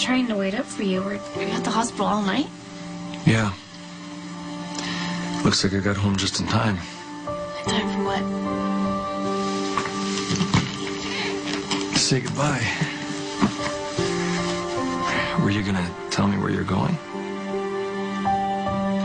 trying to wait up for you. Were you at the hospital all night? Yeah. Looks like I got home just in time. In time for what? To say goodbye. Were you gonna tell me where you're going?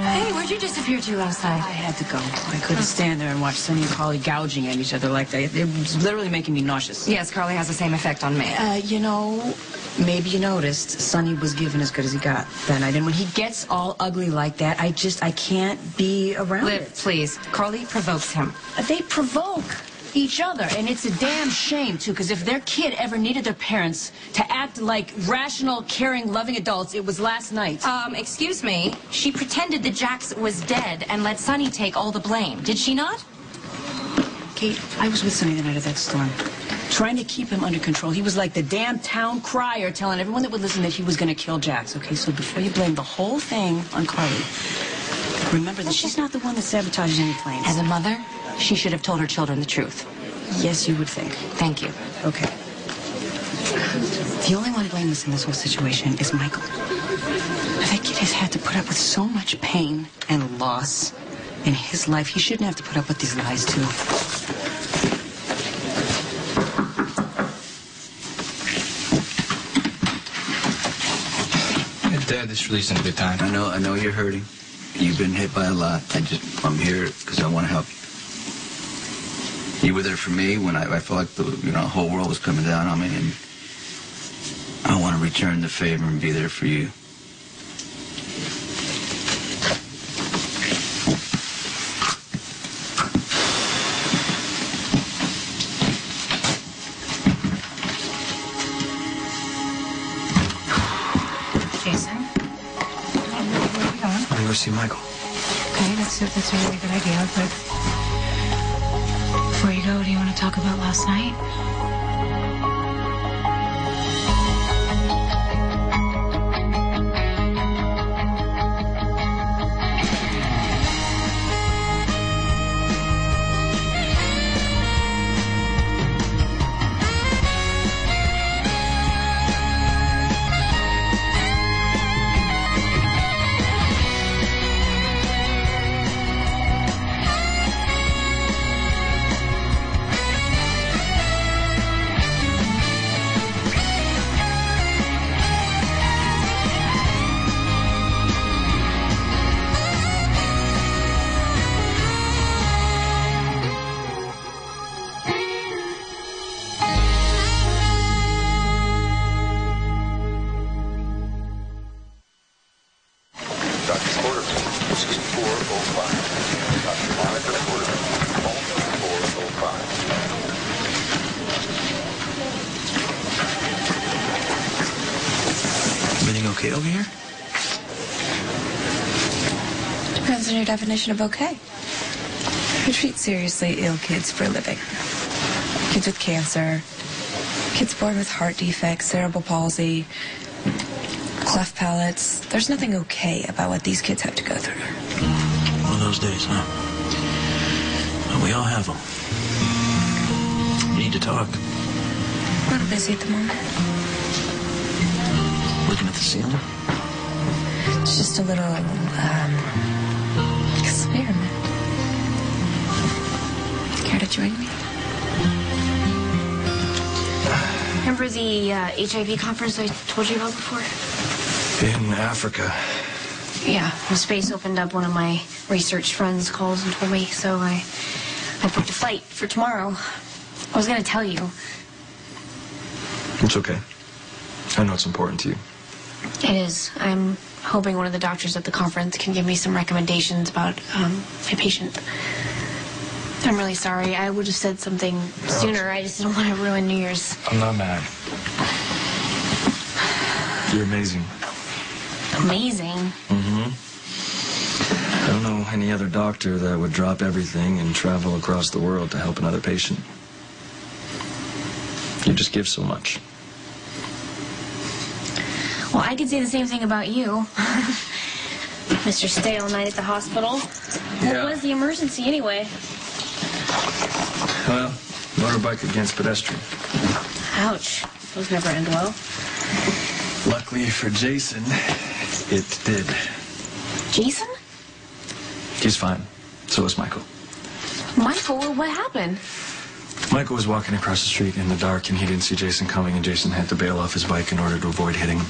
Hey, where'd you disappear to last night? I had to go. I couldn't stand there and watch Sonny and Carly gouging at each other like that. It was literally making me nauseous. Yes, Carly has the same effect on me. You know, maybe you noticed Sonny was given as good as he got that night. And when he gets all ugly like that, I can't be around Liv, it. please. Carly provokes him. They provoke each other, and it's a damn shame, too, because if their kid ever needed their parents to act like rational, caring, loving adults, it was last night. Excuse me. She pretended that Jax was dead and let Sonny take all the blame. Did she not? Kate, I was with Sonny the night of that storm, trying to keep him under control. He was like the damn town crier telling everyone that would listen that he was going to kill Jax, okay? So before you blame the whole thing on Carly, remember that she's not the one that sabotages any plans. As a mother, she should have told her children the truth. Yes, you would think. Thank you. Okay. The only one blameless in this whole situation is Michael. That kid has had to put up with so much pain and loss in his life. He shouldn't have to put up with these lies, too. Hey, Dad, this really isn't a good time. I know you're hurting. You've been hit by a lot. I'm here because I want to help you. You were there for me when I felt like the whole world was coming down on me, and I want to return the favor and be there for you. Jason? Where are we going? I'm gonna go see Michael. Okay, that's a really good idea, but before you go, do you want to talk about last night? Everything okay over here? Depends on your definition of okay. We treat seriously ill kids for a living. Kids with cancer, kids born with heart defects, cerebral palsy, cleft palates. There's nothing okay about what these kids have to go through. One of those days, huh? Well, we all have them. We need to talk. I'm not busy at the moment. Looking at the ceiling? It's just a little, experiment. Care to join me? Remember the HIV conference I told you about before? In Africa. Yeah, when space opened up, one of my research friends called and told me, so I booked a flight for tomorrow. I was going to tell you. It's okay. I know it's important to you. It is. I'm hoping one of the doctors at the conference can give me some recommendations about my patient. I'm really sorry. I would have said something sooner. I just didn't want to ruin New Year's. I'm not mad. You're amazing. Amazing? Mm-hmm. I don't know any other doctor that would drop everything and travel across the world to help another patient. You just give so much. Well, I could say the same thing about you. Mr. Stay all night at the hospital. Yeah. What was the emergency anyway? Well, motorbike against pedestrian. Ouch. Those never end well. Luckily for Jason, it did. Jason? He's fine. So is Michael. Michael, what happened? Michael was walking across the street in the dark, and he didn't see Jason coming, and Jason had to bail off his bike in order to avoid hitting him.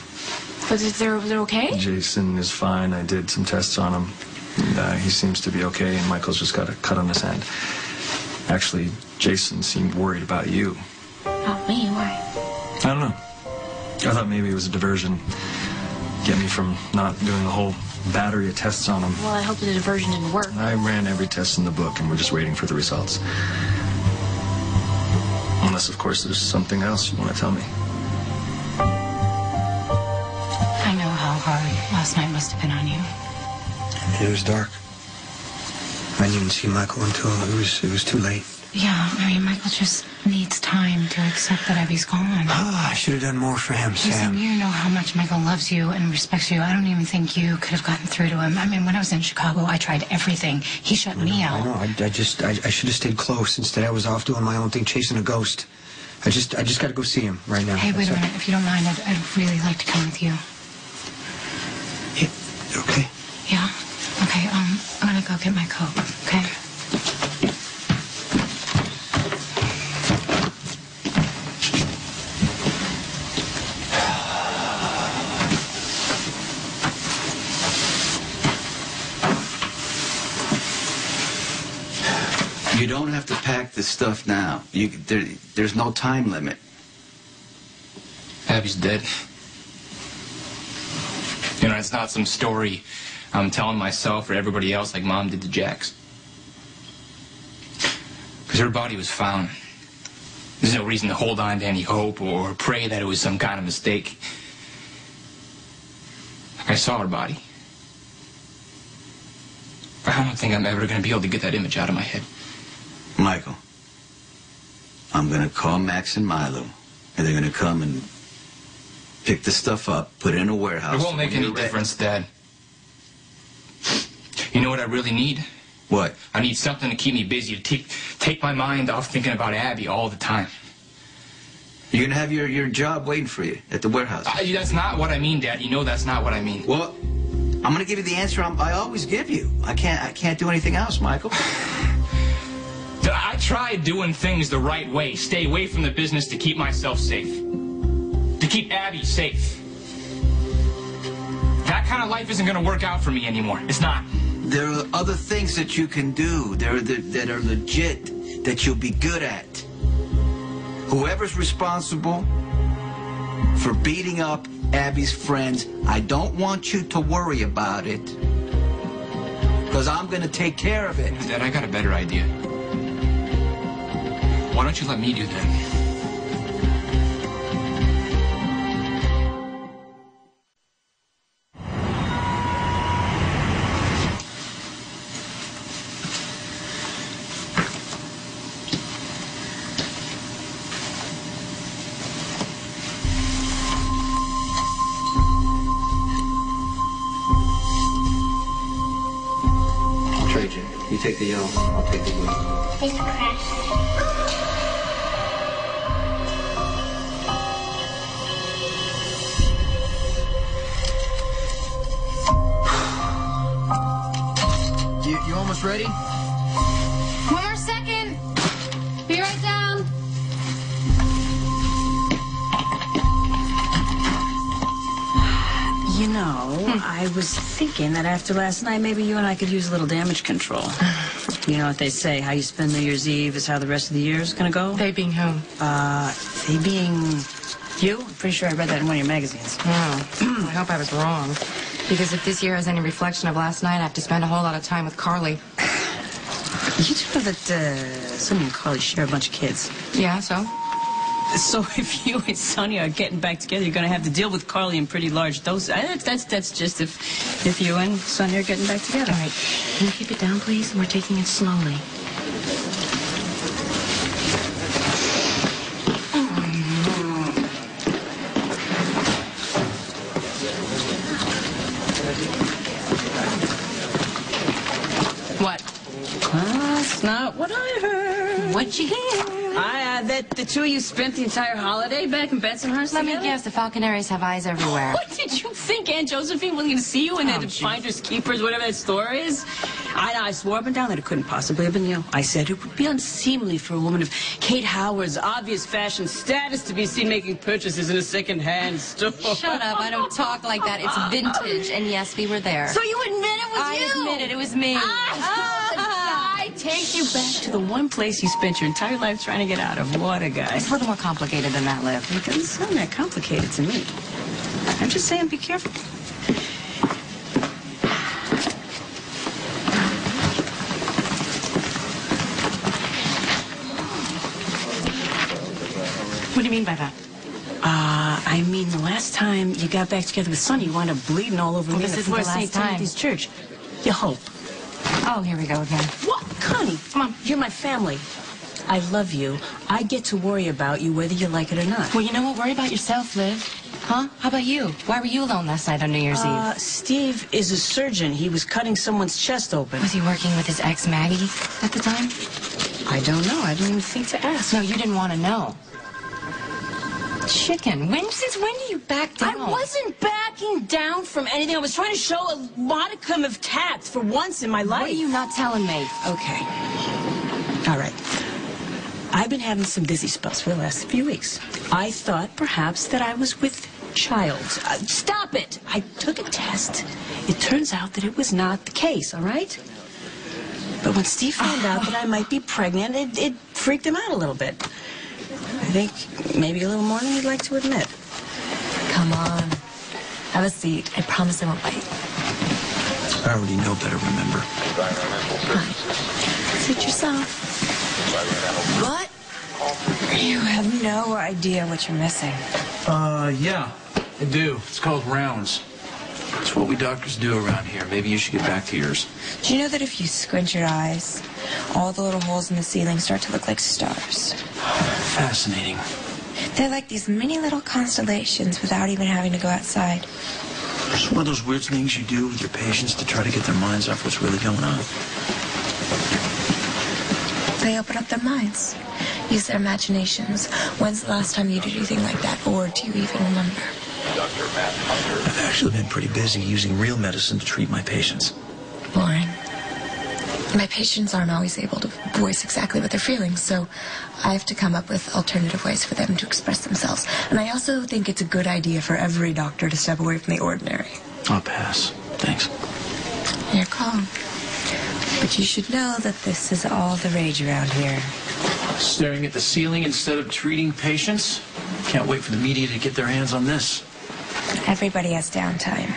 But they're okay? Jason is fine. I did some tests on him, and he seems to be okay, and Michael's just got a cut on his hand. Actually, Jason seemed worried about you. Oh, me? Why? I don't know. I thought maybe it was a diversion. Get me from not doing a whole battery of tests on him. Well, I hope the diversion didn't work. I ran every test in the book, and we're just waiting for the results. Unless, of course, there's something else you want to tell me. I know how hard last night must have been on you. It was dark. I didn't even see Michael until it was too late. Yeah, I mean, Michael just needs time to accept that Abby's gone. I should have done more for him, Sam. Listen, you know how much Michael loves you and respects you. I don't even think you could have gotten through to him. I mean, when I was in Chicago, I tried everything. He shut me out. I know. I should have stayed close. Instead, I was off doing my own thing, chasing a ghost. I just got to go see him right now. Hey, wait a minute. If you don't mind, I'd really like to come with you. Yeah, okay. Yeah? Okay, I'm gonna go get my coat, okay? You don't have to pack this stuff now. There's no time limit. Abby's dead. You know, it's not some story I'm telling myself or everybody else like Mom did to Jax. Because her body was found. There's no reason to hold on to any hope or pray that it was some kind of mistake. I saw her body. But I don't think I'm ever going to be able to get that image out of my head. Michael, I'm going to call Max and Milo, and they're going to come and pick the stuff up, put it in a warehouse. It won't make any difference, Dad. You know what I really need? What? I need something to keep me busy, to take my mind off thinking about Abby all the time. You're going to have your job waiting for you at the warehouse. That's not what I mean, Dad. You know that's not what I mean. Well, I'm going to give you the answer I always give you. I can't do anything else, Michael. I tried doing things the right way, stay away from the business to keep myself safe, to keep Abby safe. That kind of life isn't going to work out for me anymore. It's not. There are other things that you can do that are legit, that you'll be good at. Whoever's responsible for beating up Abby's friends, I don't want you to worry about it, because I'm going to take care of it. Dad, I got a better idea. Why don't you let me do that? I'll trade you. You take the yellow, I'll take the blue. Thank you, Crash. You almost ready? One more second. Be right down. You know, I was thinking that after last night, maybe you and I could use a little damage control. You know what they say, how you spend New Year's Eve is how the rest of the year is going to go? They being whom? They being you? I'm pretty sure I read that in one of your magazines. Oh, I hope I was wrong. Because if this year has any reflection of last night, I have to spend a whole lot of time with Carly. You do know that Sonny and Carly share a bunch of kids. Yeah, so? So if you and Sonny are getting back together, you're going to have to deal with Carly in pretty large doses. That's just if you and Sonny are getting back together. All right. Can you keep it down, please? We're taking it slowly. What? That's not what I heard. What you hear? That the two of you spent the entire holiday back in Bensonhurst Let together? me guess, the Falconeries have eyes everywhere. What did you think Aunt Josephine was going to see you and then finders keepers, whatever that store is? I swore up and down that it couldn't possibly have been you. I said it would be unseemly for a woman of Kate Howard's obvious fashion status to be seen making purchases in a second-hand store. Shut up, I don't talk like that. It's vintage, and yes, we were there. So you admit it was you? I admit it was me. I take you back to the one place you spent your entire life trying to get out of. What a guy. It's a little more complicated than that, Liv. It doesn't sound that complicated to me. I'm just saying, be careful. What do you mean by that? I mean, the last time you got back together with Sonny, you wound up bleeding all over me. This isn't the last St. time. Timothy's Church. You hope. Oh, here we go again. What? Connie, come on. You're my family. I love you. I get to worry about you whether you like it or not. Well, you know what? Worry about yourself, Liv. Huh? How about you? Why were you alone last night on New Year's Eve? Steve is a surgeon. He was cutting someone's chest open. Was he working with his ex, Maggie, at the time? I don't know. I didn't even think to ask. No, you didn't want to know. Chicken, since when do you back down? I wasn't backing down from anything. I was trying to show a modicum of tact for once in my life. What are you not telling me? Okay. All right. I've been having some dizzy spells for the last few weeks. I thought perhaps that I was with child. Stop it! I took a test. It turns out that it was not the case, all right? But when Steve found out that I might be pregnant, it freaked him out a little bit. I think maybe a little more than he'd like to admit. Come on. Have a seat. I promise I won't bite. I already know better, remember? Sit yourself. What? You have no idea what you're missing. Yeah, I do. It's called rounds. It's what we doctors do around here. Maybe you should get back to yours. Do you know that if you squint your eyes, all the little holes in the ceiling start to look like stars? Fascinating. They're like these mini little constellations without even having to go outside. It's one of those weird things you do with your patients to try to get their minds off what's really going on. They open up their minds, use their imaginations. When's the last time you did anything like that, or do you even remember? I've actually been pretty busy using real medicine to treat my patients. Boring. My patients aren't always able to voice exactly what they're feeling, so I have to come up with alternative ways for them to express themselves. And I also think it's a good idea for every doctor to step away from the ordinary. I'll pass. Thanks. Your call. But you should know that this is all the rage around here. Staring at the ceiling instead of treating patients? Can't wait for the media to get their hands on this. Everybody has downtime.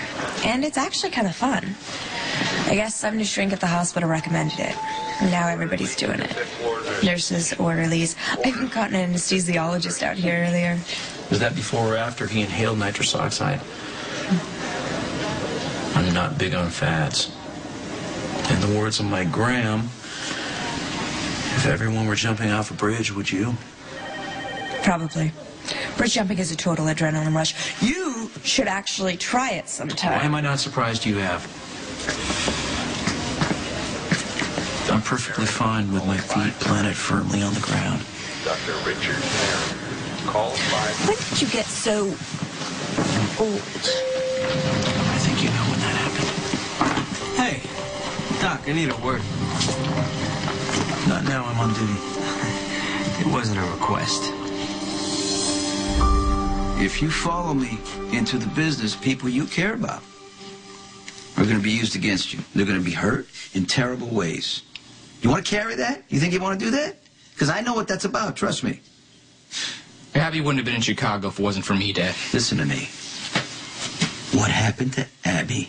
And it's actually kind of fun. I guess some new shrink at the hospital recommended it. And now everybody's doing it. Nurses, orderlies. I even caught an anesthesiologist out here earlier. Was that before or after he inhaled nitrous oxide? I'm not big on fads. In the words of my Graham, if everyone were jumping off a bridge, would you? Probably. Bridge jumping is a total adrenaline rush. You should actually try it sometime. Why am I not surprised you have? I'm perfectly fine with my feet planted firmly on the ground. Dr. Richard there. Call 5. When did you get so old? I think you know when that happened. Hey, Doc, I need a word. Not now, I'm on duty. It wasn't a request. If you follow me into the business, people you care about are going to be used against you. They're going to be hurt in terrible ways. You want to carry that? You think you want to do that? Because I know what that's about, trust me. Abby wouldn't have been in Chicago if it wasn't for me, Dad. Listen to me. What happened to Abby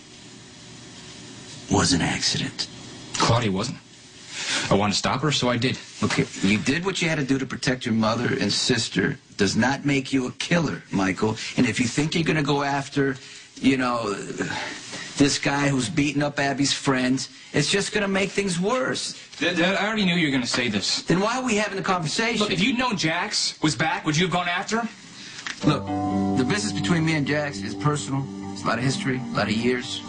was an accident. Claudia wasn't. I wanted to stop her, so I did. Okay, you did what you had to do to protect your mother and sister. Does not make you a killer, Michael. And if you think you're going to go after, you know, this guy who's beating up Abby's friend, it's just going to make things worse. Dad, I already knew you were going to say this. Then why are we having the conversation? Look, if you'd known Jax was back, would you have gone after him? Look, the business between me and Jax is personal. It's a lot of history, a lot of years.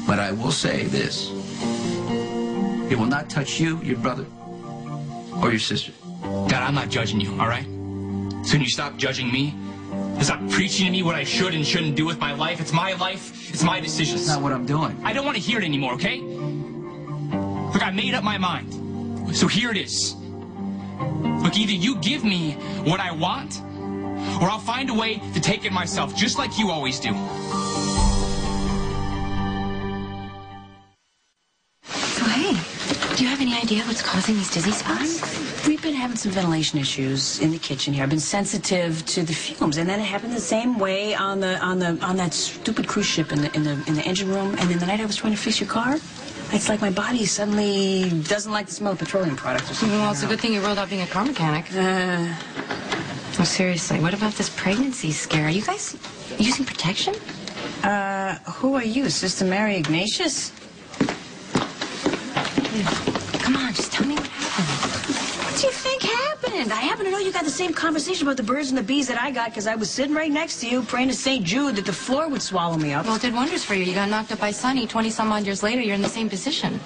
But I will say this. It will not touch you, your brother, or your sister. Dad, I'm not judging you, all right? So when you stop judging me, and stop preaching to me what I should and shouldn't do with my life. It's my life. It's my decisions. That's not what I'm doing. I don't want to hear it anymore, okay? Look, I made up my mind. So here it is. Look, either you give me what I want, or I'll find a way to take it myself, just like you always do. So, hey, do you have any idea what's causing these dizzy spots? We've been having some ventilation issues in the kitchen here. I've been sensitive to the fumes, and then it happened the same way on that stupid cruise ship in the engine room. And then the night I was trying to fix your car, it's like my body suddenly doesn't like the smell of petroleum products or something. Well, it's a good thing you rolled out being a car mechanic. Oh, seriously, what about this pregnancy scare? Are you guys using protection? Who are you, Sister Mary Ignatius? Come on, just tell me what happened. What do you think happened? I happen to know you got the same conversation about the birds and the bees that I got because I was sitting right next to you praying to St. Jude that the floor would swallow me up. Well, it did wonders for you. You got knocked up by Sonny. 20-some-odd years later, you're in the same position.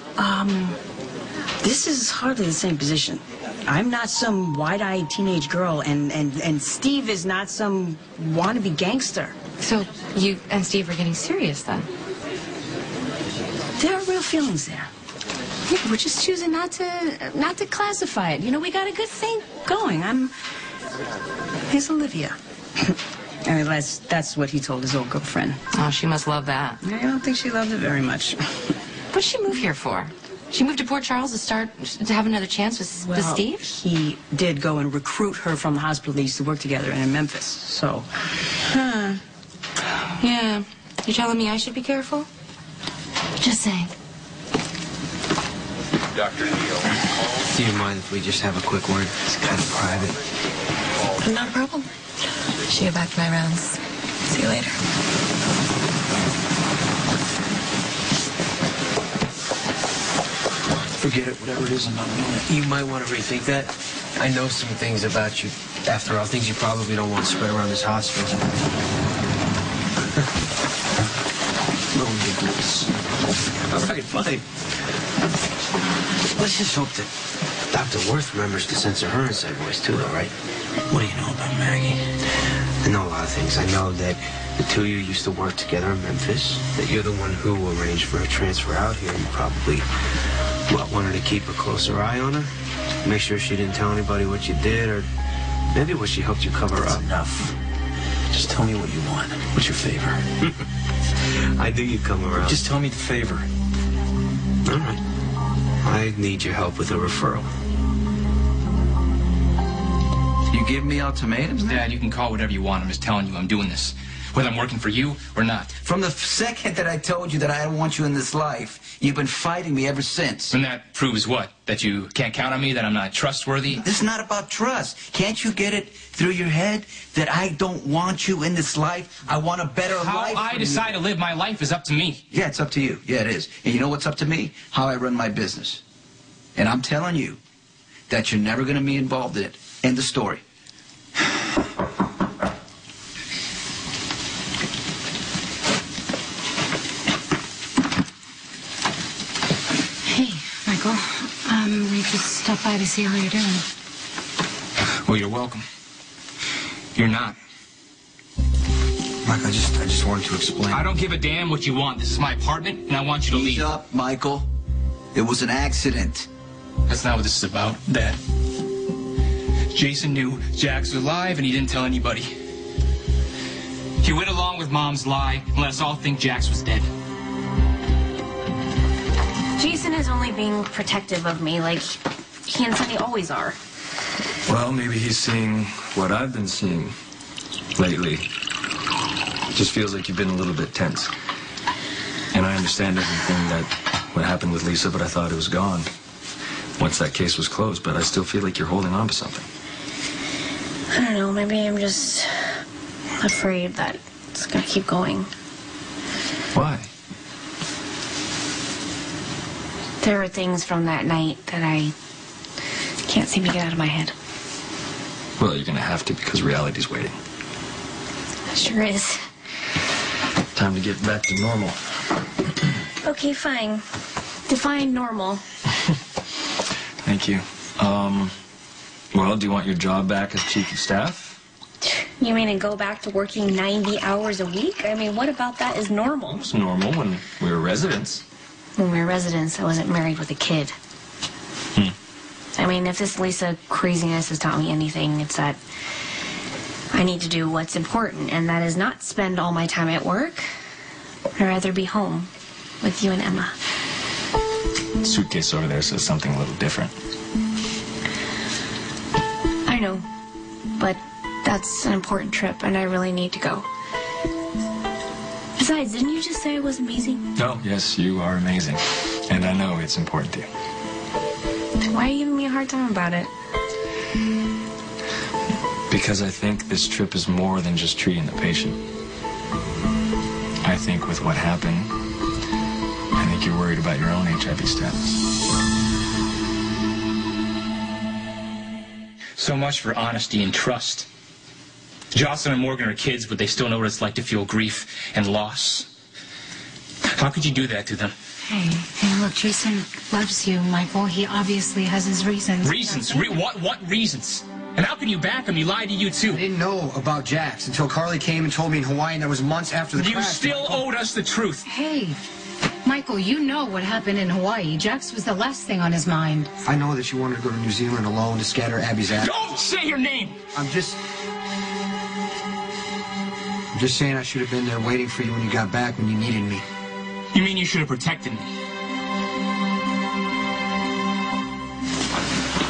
This is hardly the same position. I'm not some wide-eyed teenage girl, and Steve is not some wannabe gangster. So you and Steve are getting serious, then? There are real feelings there. Yeah, we're just choosing not to classify it. You know, we got a good thing going. Here's Olivia. I mean, that's what he told his old girlfriend. Oh, she must love that. I don't think she loved it very much. What'd she move here for? She moved to Port Charles to have another chance with Steve? He did go and recruit her from the hospital they used to work together in Memphis, so... Yeah. You're telling me I should be careful? Just saying. Dr. Neal. Do you mind if we just have a quick word? It's kind of private. Not a problem. Should get back to my rounds. See you later. Forget it, whatever it is, I'm not doing it. You might want to rethink that. I know some things about you. After all, things you probably don't want to spread around this hospital. No niggles. All right, fine. Let's just hope that Dr. Worth remembers to censor her inside voice, too, though, right? What do you know about Maggie? I know a lot of things. I know that the two of you used to work together in Memphis, that you're the one who arranged for her transfer out here. You probably, wanted to keep a closer eye on her, make sure she didn't tell anybody what you did, or maybe what she helped you cover up. Enough. Just tell me what you want. What's your favor? I knew you'd come around. Just tell me the favor. All right. I need your help with a referral. You give me ultimatums now? Dad, you can call whatever you want. I'm just telling you I'm doing this, whether I'm working for you or not. From the second that I told you that I don't want you in this life, you've been fighting me ever since. And that proves what? That you can't count on me? That I'm not trustworthy? This is not about trust. Can't you get it through your head that I don't want you in this life? I want a better life. How I decide to live my life is up to me. Yeah, it's up to you. Yeah, it is. And you know what's up to me? How I run my business. And I'm telling you that you're never going to be involved in it. End of story. Hey, Michael. We just stopped by to see how you're doing. Well, you're welcome. You're not. Mike, I just wanted to explain. I don't give a damn what you want. This is my apartment, and I want you to leave. Ease up, Michael. It was an accident. That's not what this is about, Dad. Jason knew Jax was alive, and he didn't tell anybody. He went along with Mom's lie and let us all think Jax was dead. Jason is only being protective of me like he and Sonny always are. Well, maybe he's seeing what I've been seeing lately. Just feels like you've been a little bit tense. And I understand everything what happened with Lisa, but I thought it was gone once that case was closed. But I still feel like you're holding on to something. I don't know, maybe I'm just afraid that it's gonna keep going. Why? There are things from that night that I can't seem to get out of my head. Well, you're gonna have to, because reality's waiting. Sure is. Time to get back to normal. Okay, fine. Define normal. Thank you. Well, do you want your job back as chief of staff? You mean to go back to working 90 hours a week? I mean, what about that is normal? It was normal when we were residents. When we were residents, I wasn't married with a kid. I mean, if this Lisa craziness has taught me anything, it's that I need to do what's important, and that is not spend all my time at work. I'd rather be home with you and Emma. The suitcase over there says something a little different. I know, but that's an important trip, and I really need to go. Besides, didn't you just say I was amazing? Oh, yes, you are amazing. And I know it's important to you. Why are you giving me a hard time about it? Because I think this trip is more than just treating the patient. I think with what happened, I think you're worried about your own HIV status. So much for honesty and trust. Jocelyn and Morgan are kids, but they still know what it's like to feel grief and loss. How could you do that to them? Hey, look, Jason loves you, Michael. He obviously has his reasons. Reasons? What reasons? And how can you back him? He lied to you, too. I didn't know about Jax until Carly came and told me in Hawaii, and that was months after the crash. You still owed us the truth. Hey, Michael, you know what happened in Hawaii. Jax was the last thing on his mind. I know that you wanted to go to New Zealand alone to scatter Abby's ass. Don't say your name! I'm just saying I should have been there waiting for you when you got back, when you needed me. You mean you should have protected me?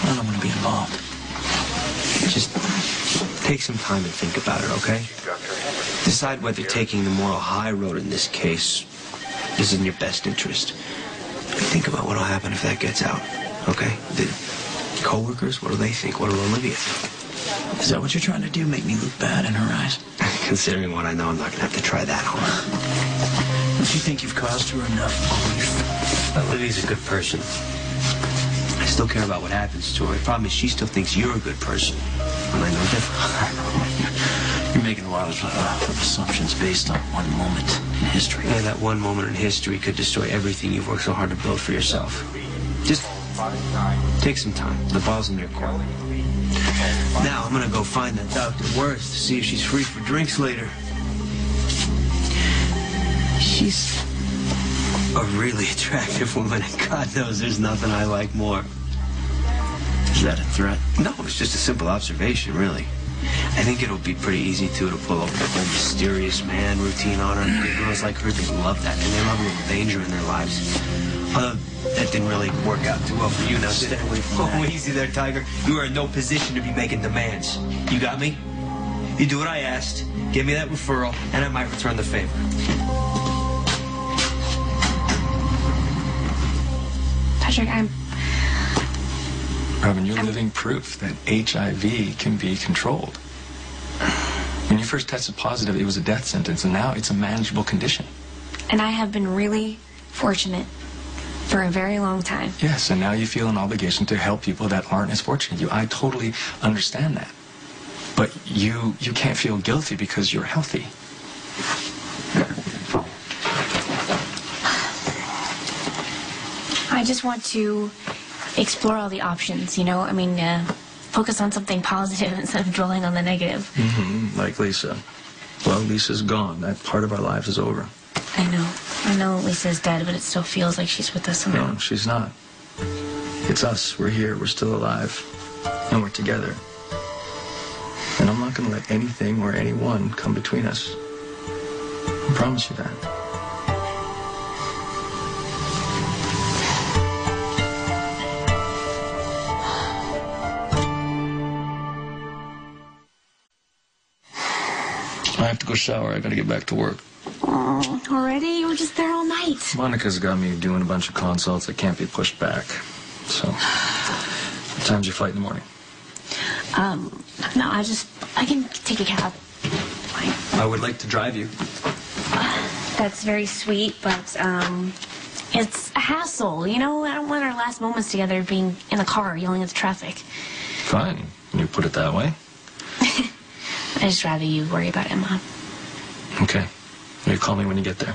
I don't want to be involved. Just take some time and think about it, okay? Decide whether taking the moral high road in this case is in your best interest. Think about what'll happen if that gets out, okay? The coworkers, what do they think? What will Olivia think? Is that what you're trying to do? Make me look bad in her eyes? Considering what I know, I'm not going to have to try that hard. Don't you think you've caused her enough grief? Olivia's a good person. I still care about what happens to her. The problem is she still thinks you're a good person, and I know different. You're making a lot of assumptions based on one moment in history. Yeah, that one moment in history could destroy everything you've worked so hard to build for yourself. Just take some time. The ball's in your court. Now I'm gonna go find that Dr. Worth to see if she's free for drinks later. She's a really attractive woman, and God knows there's nothing I like more. Is that a threat? No, it's just a simple observation, really. I think it'll be pretty easy, too, to pull over the whole mysterious man routine on her. Girls like her, they love that, and they love a little danger in their lives. Although that didn't really work out too well for you. Now, stay away from that. Oh, easy there, Tiger. You are in no position to be making demands. You got me? You do what I asked, give me that referral, and I might return the favor. Patrick, Robin, you're living proof that HIV can be controlled. When you first tested positive, it was a death sentence, and now it's a manageable condition. And I have been really fortunate for a very long time. Yes, and now you feel an obligation to help people that aren't as fortunate. I totally understand that. But you can't feel guilty because you're healthy. I just want to explore all the options, you know? I mean, focus on something positive instead of dwelling on the negative. Mm-hmm. Like Lisa. Well, Lisa's gone. That part of our lives is over. I know Lisa's dead, but it still feels like she's with us somehow. No, she's not. It's us. We're here. We're still alive. And we're together. And I'm not going to let anything or anyone come between us. I promise you that. I have to go shower. I got to get back to work. Oh, already? You were just there all night. Monica's got me doing a bunch of consults that can't be pushed back. So, what time's your flight in the morning? No, I can take a cab. Fine. I would like to drive you. That's very sweet, but, it's a hassle, you know? I don't want our last moments together being in the car yelling at the traffic. Fine. When you put it that way. I'd just rather you worry about Emma. Okay. You call me when you get there.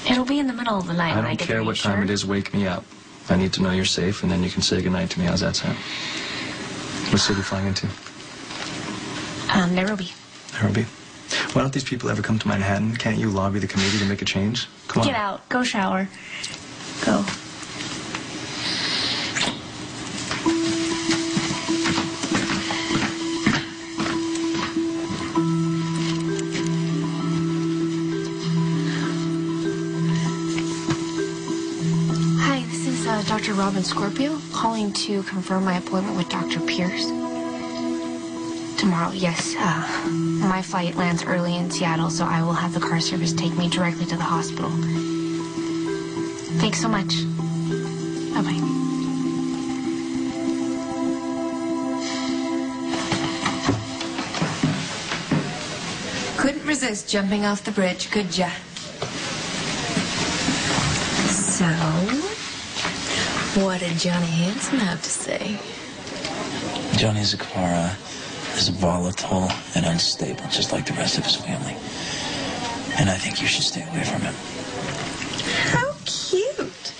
It'll be in the middle of the night when I don't get care there, what time it is. Wake me up. I need to know you're safe, and then you can say goodnight to me. How's that sound? What city are you flying into? Nairobi. Nairobi. Why don't these people ever come to Manhattan? Can't you lobby the committee to make a change? Come on. Get out. Go shower. Go. Hi, this is Dr. Robin Scorpio calling to confirm my appointment with Dr. Pierce. Tomorrow, yes. My flight lands early in Seattle, so I will have the car service take me directly to the hospital. Thanks so much. Bye-bye. Couldn't resist jumping off the bridge, could ya? So, what did Johnny Hanson have to say? Johnny Zakara is volatile and unstable, just like the rest of his family. And I think you should stay away from him. How cute.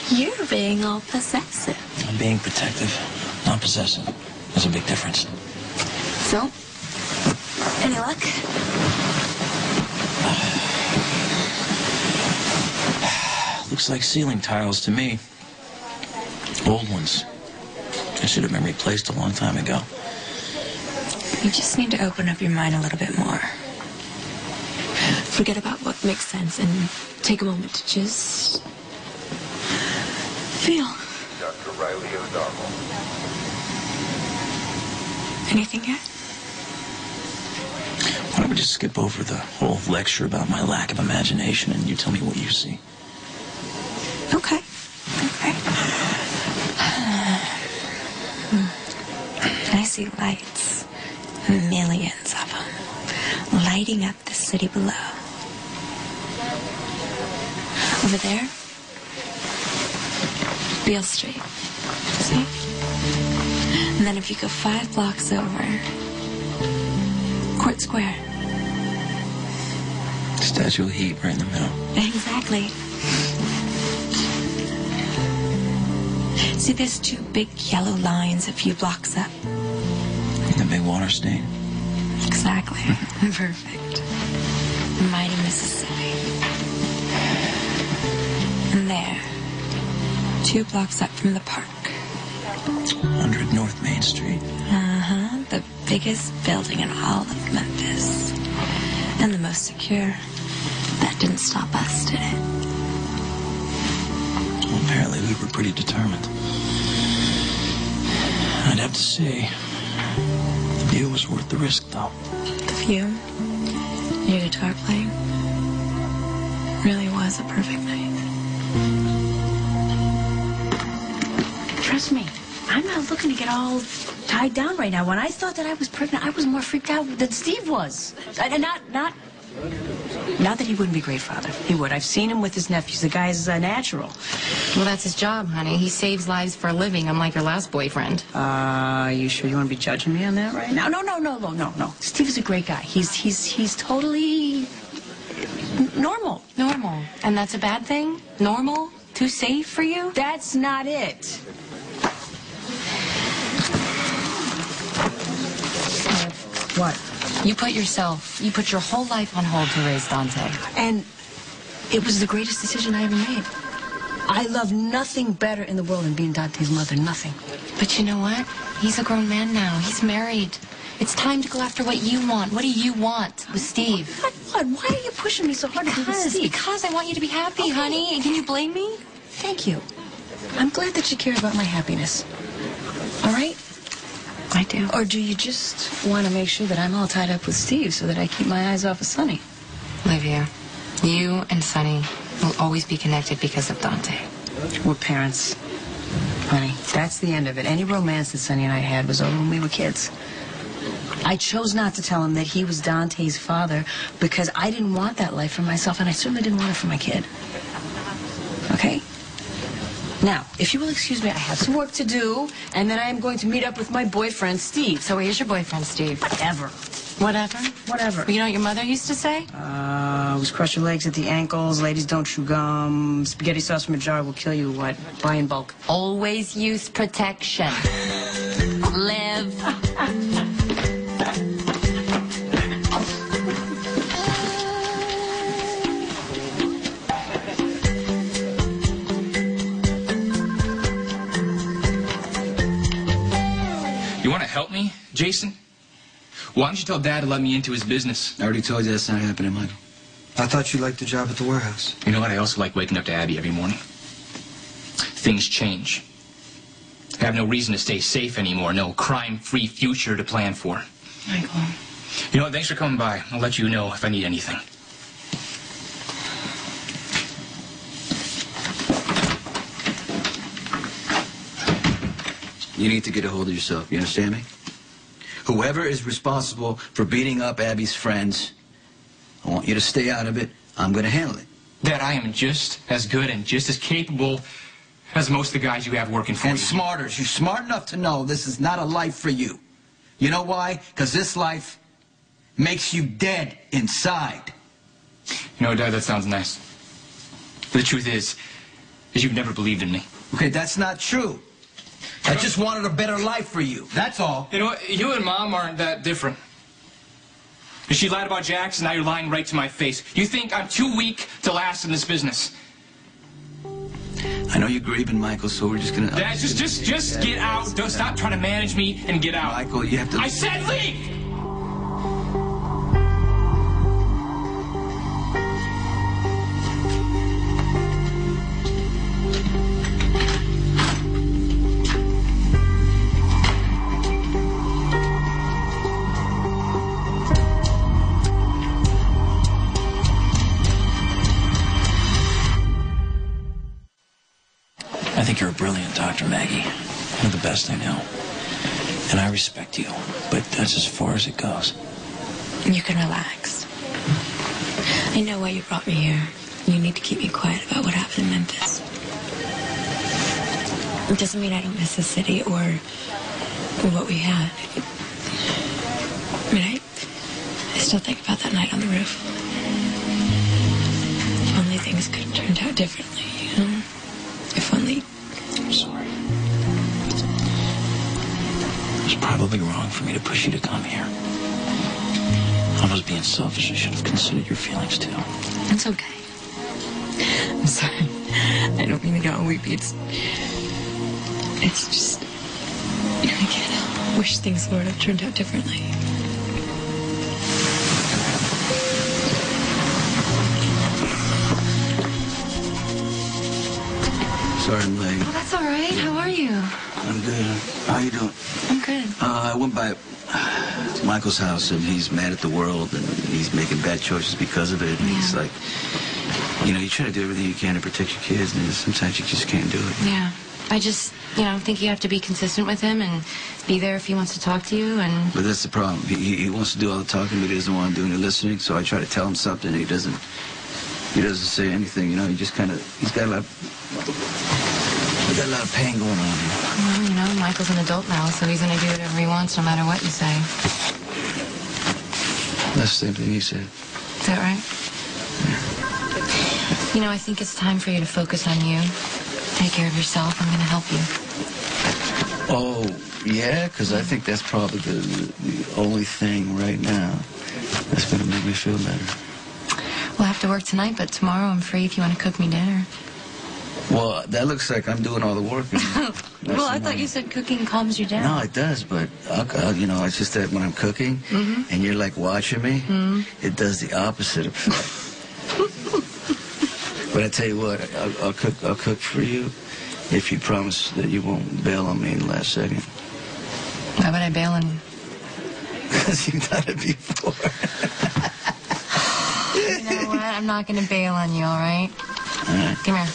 You're being all possessive. I'm being protective, not possessive. There's a big difference. So, any luck? Looks like ceiling tiles to me. Old ones. They should have been replaced a long time ago. You just need to open up your mind a little bit more. Forget about what makes sense and take a moment to just feel. Dr. Riley O'Donnell. Anything yet? Why don't we just skip over the whole lecture about my lack of imagination and you tell me what you see? Okay. Okay. I see lights. Millions of them. Lighting up the city below. Over there, Beale Street. See? And then if you go 5 blocks over, Court Square. Statue of Heat right in the middle. Exactly. See, there's 2 big yellow lines a few blocks up. The big water stain. Exactly. Perfect. Mighty Mississippi. And there, 2 blocks up from the park. 100 North Main Street. Uh-huh. The biggest building in all of Memphis. And the most secure. That didn't stop us, did it? Well, apparently we were pretty determined. I'd have to say, the view was worth the risk, though. The view? Your guitar playing? Really was a perfect night. Trust me, I'm not looking to get all tied down right now. When I thought that I was pregnant, I was more freaked out than Steve was. And not that he wouldn't be a great father. He would. I've seen him with his nephews. The guy's natural. Well, that's his job, honey. He saves lives for a living, unlike your last boyfriend. You sure you want to be judging me on that right now? No. Steve is a great guy. He's totally normal. Normal. And that's a bad thing? Normal? Too safe for you? That's not it. What? You put your whole life on hold to raise Dante. And it was the greatest decision I ever made. I love nothing better in the world than being Dante's mother. Nothing. But you know what? He's a grown man now. He's married. It's time to go after what you want. What do you want with Steve? What? Why are you pushing me so hard to be with Steve? Because I want you to be happy, honey. Can you blame me? Thank you. I'm glad that you care about my happiness. All right? I do. Or do you just want to make sure that I'm all tied up with Steve so that I keep my eyes off of Sonny? Olivia, you and Sonny will always be connected because of Dante. We're parents. Honey, that's the end of it. Any romance that Sonny and I had was over when we were kids. I chose not to tell him that he was Dante's father because I didn't want that life for myself, and I certainly didn't want it for my kid. Okay? Now, if you will excuse me, I have some work to do, and then I am going to meet up with my boyfriend, Steve. So where's your boyfriend, Steve? Whatever. Whatever? Whatever. You know what your mother used to say? Was crush your legs at the ankles, ladies don't chew gum, spaghetti sauce from a jar will kill you, what? Buy in bulk. Always use protection. Liv. You want to help me, Jason? Why don't you tell Dad to let me into his business? I already told you that's not happening, Michael. I thought you liked the job at the warehouse. You know what? I also like waking up to Abby every morning. Things change. I have no reason to stay safe anymore. No crime-free future to plan for. Michael. You know what? Thanks for coming by. I'll let you know if I need anything. You need to get a hold of yourself. You understand me? Whoever is responsible for beating up Abby's friends, I want you to stay out of it. I'm going to handle it. Dad, I am just as good and just as capable as most of the guys you have working for you. And smarter. You're smart enough to know this is not a life for you. You know why? Because this life makes you dead inside. You know, Dad, that sounds nice. But the truth is you've never believed in me. Okay, that's not true. I just wanted a better life for you. That's all. You know what? You and Mom aren't that different. She lied about Jax, and now you're lying right to my face. You think I'm too weak to last in this business. I know you're grieving, Michael, so we're just gonna... Dad, just get out. Don't stop trying to manage me and get out. Michael, you have to... I said leave! I think you're a brilliant doctor, Maggie. One of the best I know. And I respect you, but that's as far as it goes. You can relax. I know why you brought me here. You need to keep me quiet about what happened in Memphis. It doesn't mean I don't miss the city or what we had. I mean, I still think about that night on the roof. If only things could have turned out differently, you know? If only... I'm sorry. It was probably wrong for me to push you to come here. I was being selfish. I should have considered your feelings, too. It's okay. I'm sorry. I don't mean to get all weepy. It's just... I can't help. Wish things would have turned out differently. Sorry I'm late. Oh, that's all right. How are you? I'm good. How you doing? I'm good. I went by Michael's house, and he's mad at the world, and he's making bad choices because of it. And he's like, you know, you try to do everything you can to protect your kids, and sometimes you just can't do it. Yeah. I just, think you have to be consistent with him and be there if he wants to talk to you. And But that's the problem. He wants to do all the talking, but he doesn't want to do any listening. So I try to tell him something, and he doesn't say anything. You know, he just kind of, he's got a lot of pain going on here. Well, Michael's an adult now, so he's going to do whatever he wants no matter what you say. That's the same thing he said. Is that right? I think it's time for you to focus on you. Take care of yourself. I'm going to help you. Oh, yeah? Because I think that's probably the only thing right now that's going to make me feel better. We'll have to work tonight, but tomorrow I'm free if you want to cook me dinner. Well, that looks like I'm doing all the work. Well, I thought you said cooking calms you down. No, it does, but, it's just that when I'm cooking and you're, like, watching me, it does the opposite effect. But I tell you what, I'll cook for you if you promise that you won't bail on me in the last second. Why would I bail on you? Because you've done it before. You know what? I'm not going to bail on you, all right? All right. Come here.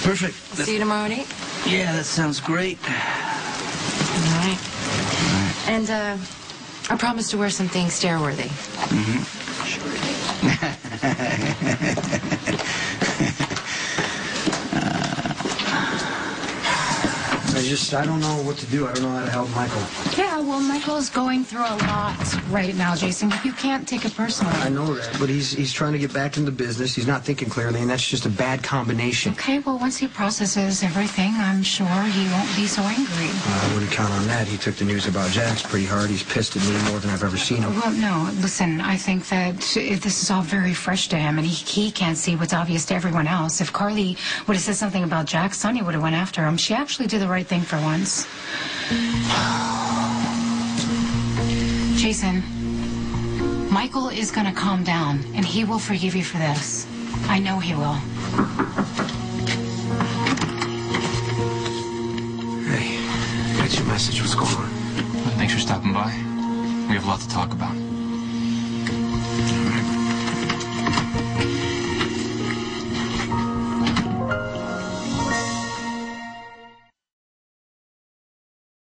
Perfect. See you tomorrow at 8? Yeah, that sounds great. All right. And I promise to wear something stare-worthy. I don't know what to do. I don't know how to help Michael. Yeah, well, Michael's going through a lot right now, Jason. You can't take it personally. I know that, but he's trying to get back into business. He's not thinking clearly, and that's just a bad combination. Okay, well, once he processes everything, I'm sure he won't be so angry. I wouldn't count on that. He took the news about Jax pretty hard. He's pissed at me more than I've ever seen him. Well, no, listen, I think that this is all very fresh to him, and he can't see what's obvious to everyone else. If Carly would have said something about Jax, Sonia would have went after him. She actually did the right thing for once. Jason, Michael is going to calm down, and he will forgive you for this. I know he will. Hey, I got your message. What's going on? Thanks for stopping by. We have a lot to talk about. All right.